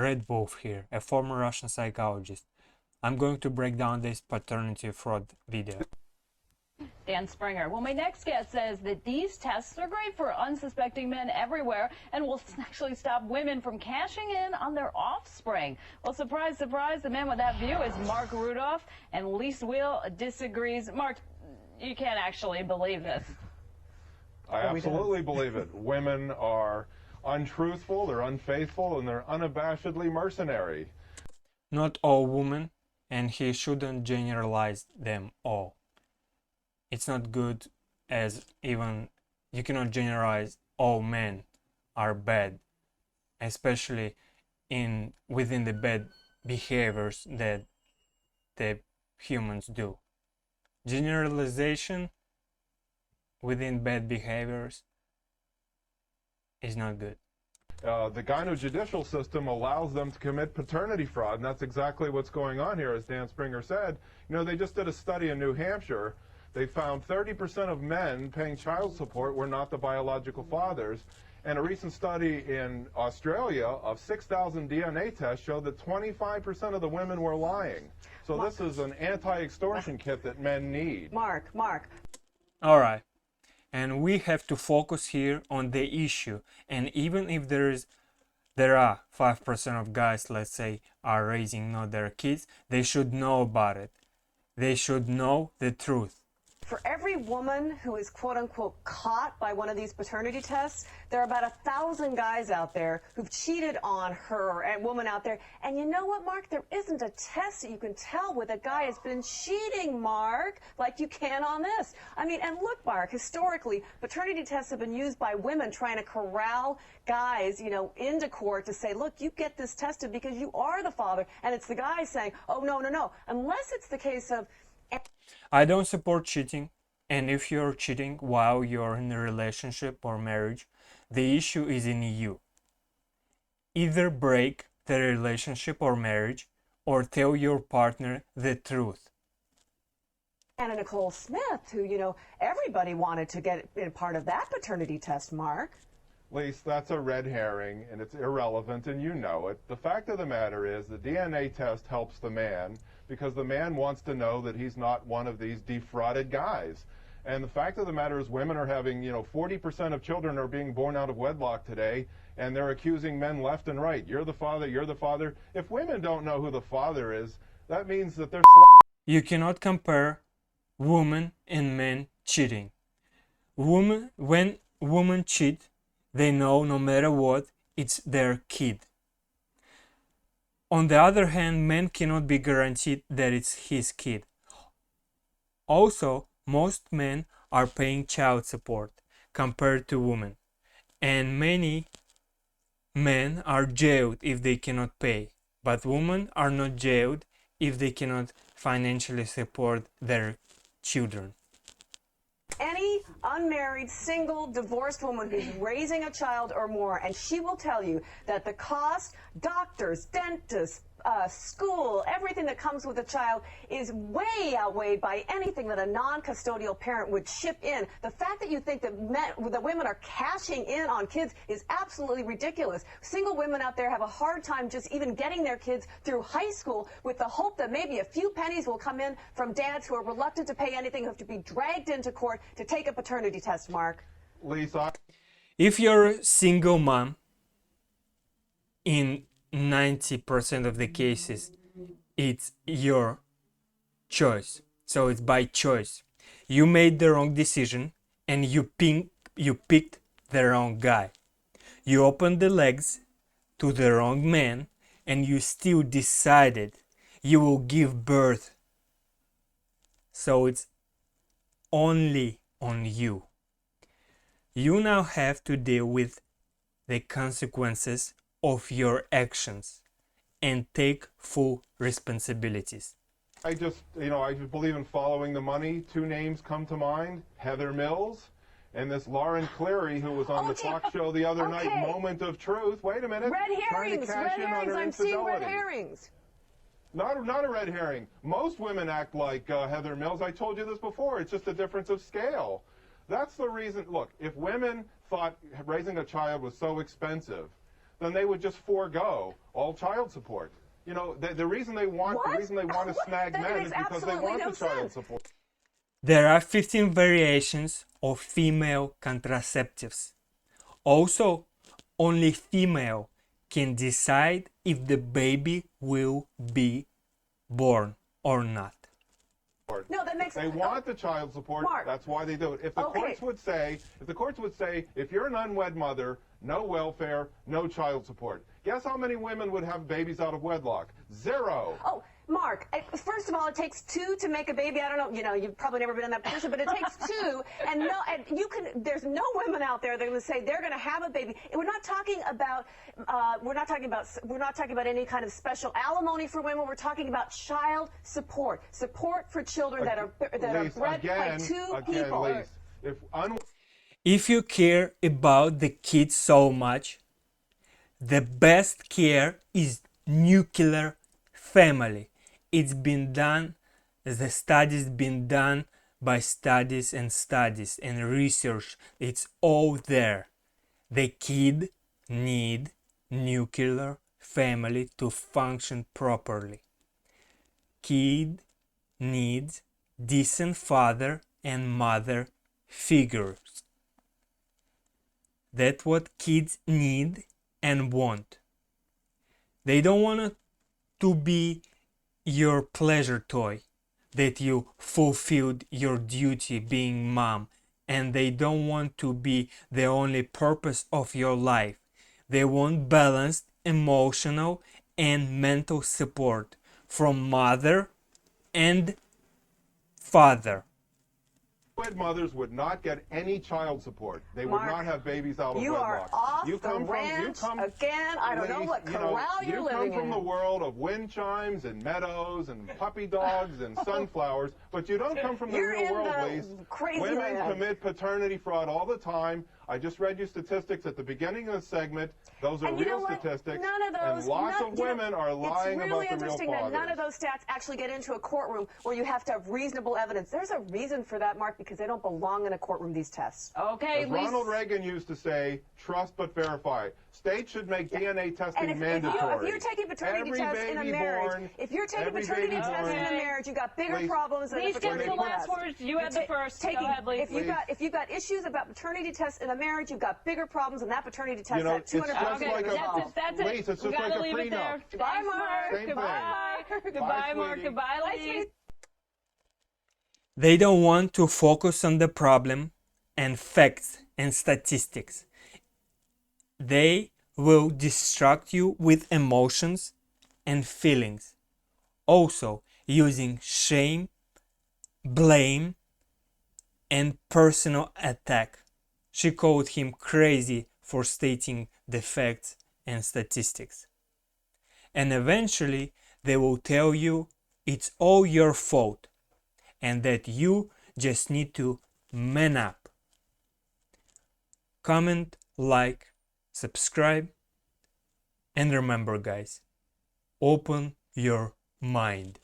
Red Wolf here, a former Russian psychologist. I'm going to break down this paternity fraud video. Dan Springer. Well, my next guest says that these tests are great for unsuspecting men everywhere and will actually stop women from cashing in on their offspring. Well, surprise, surprise, the man with that view is Mark Rudolph, and Lise Will disagrees. Mark, you can't actually believe this. I absolutely believe it. Women are untruthful, they're unfaithful, and they're unabashedly mercenary. Not all women, and he shouldn't generalize them all. It's not good, as even you cannot generalize all men are bad, especially within the bad behaviors that the humans do. Generalization within bad behaviors is not good. The gyno-judicial system allows them to commit paternity fraud, and that's exactly what's going on here, as Dan Springer said. You know, they just did a study in New Hampshire. They found 30% of men paying child support were not the biological fathers. And a recent study in Australia of 6,000 DNA tests showed that 25% of the women were lying. So this is an anti-extortion kit that men need. Mark. All right. And we have to focus here on the issue. And even if there are 5% of guys, let's say, are raising not their kids, they should know about it. They should know the truth. For every woman who is quote-unquote caught by one of these paternity tests, there are about 1,000 guys out there who've cheated on her, and woman out there. And you know what, Mark? There isn't a test that you can tell whether a guy has been cheating, Mark, like you can on this. I mean, and look, Mark, historically, paternity tests have been used by women trying to corral guys, you know, into court to say, look, you get this tested because you are the father. And it's the guy saying, oh, no. Unless it's the case of... I don't support cheating, and if you're cheating while you're in a relationship or marriage, the issue is in you. Either break the relationship or marriage, or tell your partner the truth. Anna Nicole Smith, who, you know, everybody wanted to get in part of that paternity test, Mark. Lise, that's a red herring, and it's irrelevant, and you know it. The fact of the matter is the DNA test helps the man because the man wants to know that he's not one of these defrauded guys. And the fact of the matter is women are having, 40% of children are being born out of wedlock today, and they're accusing men left and right. You're the father, you're the father. If women don't know who the father is, that means that they're... You cannot compare women and men cheating. When women cheat, they know no matter what, it's their kid. On the other hand, men cannot be guaranteed that it's his kid. Also, most men are paying child support compared to women, and many men are jailed if they cannot pay, but women are not jailed if they cannot financially support their children. Any unmarried, single, divorced woman who's raising a child or more, and she will tell you that the cost, doctors, dentists, school, everything that comes with a child is way outweighed by anything that a non-custodial parent would chip in. The fact that you think that women are cashing in on kids is absolutely ridiculous. Single women out there have a hard time just even getting their kids through high school with the hope that maybe a few pennies will come in from dads who are reluctant to pay anything, who have to be dragged into court to take a paternity test, Mark. Lisa. If you're a single mom, in 90% of the cases, it's your choice. So it's by choice. You made the wrong decision and you picked the wrong guy. You opened the legs to the wrong man and you still decided you will give birth. So it's only on you. You now have to deal with the consequences of your actions and take full responsibilities. I just believe in following the money. Two names come to mind: Heather Mills and this Lauren Cleary, who was on the talk show the other night, Moment of Truth. Wait a minute. Red herrings, I'm seeing red herrings. Not a red herring. Most women act like Heather Mills. I told you this before. It's just a difference of scale. That's the reason. Look, if women thought raising a child was so expensive, then they would just forego all child support. You know, the reason they want What? the reason they want to What? snag That men makes is because they absolutely want no the child sense. support. There are 15 variations of female contraceptives. Also, only female can decide if the baby will be born or not. No, that makes They want the child support. Mark. That's why they do it. If the Okay. courts would say, if you're an unwed mother, no welfare, no child support. Guess how many women would have babies out of wedlock? Zero. Oh, Mark, first of all, it takes two to make a baby. I don't know, you know, you've probably never been in that position, but it takes two, and there's no women out there that are going to say they're going to have a baby. We're not talking about any kind of special alimony for women. We're talking about child support for children that are Lise, bred by two people. Lise, If you care about the kids so much, the best care is nuclear family. It's been done, the studies been done by studies and research. It's all there. The kid need nuclear family to function properly. Kid needs decent father and mother figures. That's what kids need and want. They don't want to be your pleasure toy, that you fulfilled your duty being mom, and they don't want to be the only purpose of your life. They want balanced emotional and mental support from mother and father. unwed mothers would not get any child support. They Mark, would not have babies out of you wedlock. are off the ranch again. I don't know what corral you're living You come from in. the world of wind chimes and meadows and puppy dogs and sunflowers, but you don't come from the You're real in world, the Lise. crazy Women land. commit paternity fraud all the time. I just read you statistics at the beginning of the segment. Those are And you know real what? statistics. None of those. And lots of women are lying It's really about the real interesting that fathers. none of those stats actually get into a courtroom where you have to have reasonable evidence. There's a reason for that, Mark, because they don't belong in a courtroom, these tests. Okay, As Lisa. Ronald Reagan used to say, trust but verify. States should make DNA testing And mandatory. if you're taking paternity Every tests in a baby marriage, born- if you're taking every paternity baby tests born- in a marriage, you've got bigger Lise, problems than a Lise gets paternity the last test. words. You had the first. Go ahead, Lise. If you've got issues about paternity tests in a marriage, you've got bigger problems than that paternity test You know, that it's 200 just Okay, like a- that's it. Lise, it's We just gotta like a leave it there. prenup. Goodbye, Thanks, Mark. Same thing. Goodbye. Bye, Goodbye, Mark. sweetie. Goodbye, Bye, Lise. sweetie. They don't want to focus on the problem and facts and statistics. They will distract you with emotions and feelings. Also, using shame, blame, and personal attack. She called him crazy for stating the facts and statistics. And eventually, they will tell you it's all your fault and that you just need to man up. Comment, like, subscribe, and remember, guys, open your mind.